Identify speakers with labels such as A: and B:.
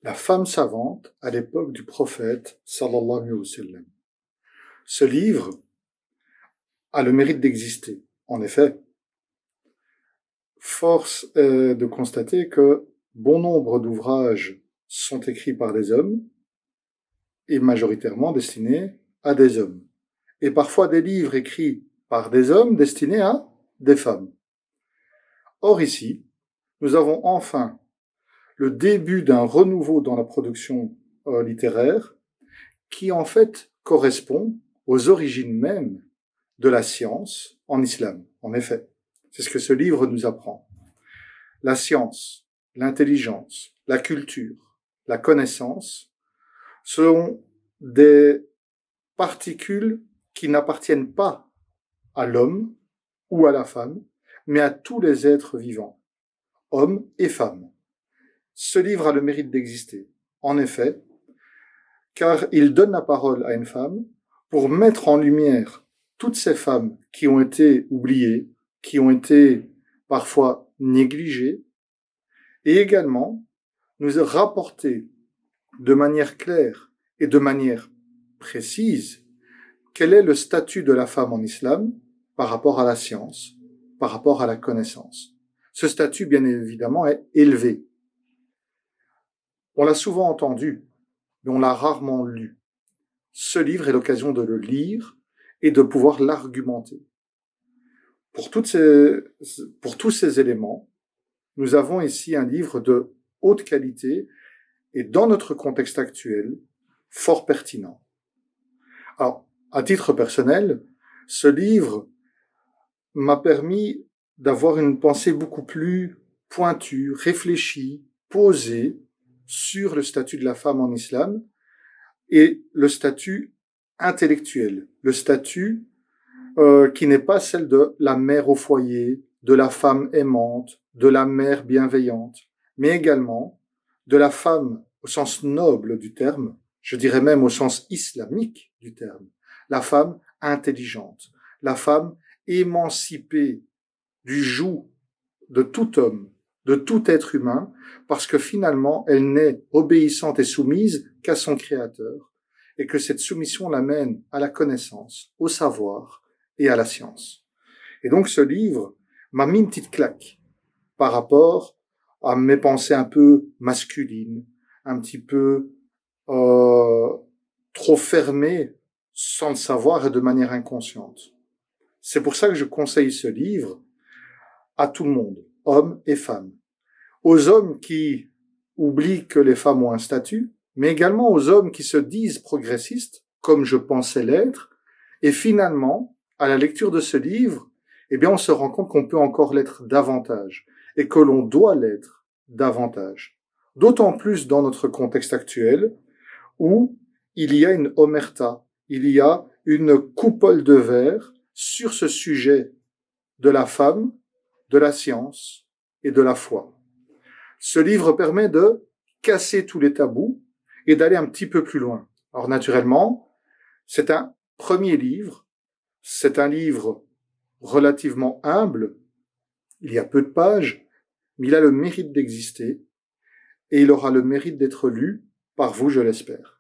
A: La femme savante à l'époque du prophète sallallahu alayhi wa sallam. Ce livre a le mérite d'exister. En effet, force est de constater que bon nombre d'ouvrages sont écrits par des hommes et majoritairement destinés à des hommes. Et parfois des livres écrits par des hommes destinés à des femmes. Or ici, nous avons enfin le début d'un renouveau dans la production littéraire qui en fait correspond aux origines mêmes de la science en islam. En effet, c'est ce que ce livre nous apprend. La science, l'intelligence, la culture, la connaissance sont des particules qui n'appartiennent pas à l'homme ou à la femme, mais à tous les êtres vivants, hommes et femmes. Ce livre a le mérite d'exister, en effet, car il donne la parole à une femme pour mettre en lumière toutes ces femmes qui ont été oubliées, qui ont été parfois négligées, et également nous rapporter de manière claire et de manière précise quel est le statut de la femme en islam par rapport à la science, par rapport à la connaissance. Ce statut, bien évidemment, est élevé. On l'a souvent entendu, mais on l'a rarement lu. Ce livre est l'occasion de le lire et de pouvoir l'argumenter. Pour tous ces éléments, nous avons ici un livre de haute qualité et dans notre contexte actuel, fort pertinent. Alors, à titre personnel, ce livre m'a permis d'avoir une pensée beaucoup plus pointue, réfléchie, posée sur le statut de la femme en islam et le statut intellectuel, le statut qui n'est pas celle de la mère au foyer, de la femme aimante, de la mère bienveillante, mais également de la femme au sens noble du terme, je dirais même au sens islamique du terme, la femme intelligente, la femme émancipée du joug de tout homme, de tout être humain, parce que finalement, elle n'est obéissante et soumise qu'à son Créateur, et que cette soumission l'amène à la connaissance, au savoir et à la science. Et donc ce livre m'a mis une petite claque par rapport à mes pensées un peu masculines, un petit peu trop fermées sans le savoir et de manière inconsciente. C'est pour ça que je conseille ce livre à tout le monde, hommes et femmes. Aux hommes qui oublient que les femmes ont un statut, mais également aux hommes qui se disent progressistes, comme je pensais l'être, et finalement, à la lecture de ce livre, eh bien, on se rend compte qu'on peut encore l'être davantage, et que l'on doit l'être davantage. D'autant plus dans notre contexte actuel, où il y a une omerta, il y a une coupole de verre sur ce sujet de la femme, de la science et de la foi. Ce livre permet de casser tous les tabous et d'aller un petit peu plus loin. Alors naturellement, c'est un premier livre, c'est un livre relativement humble, il y a peu de pages, mais il a le mérite d'exister et il aura le mérite d'être lu par vous, je l'espère.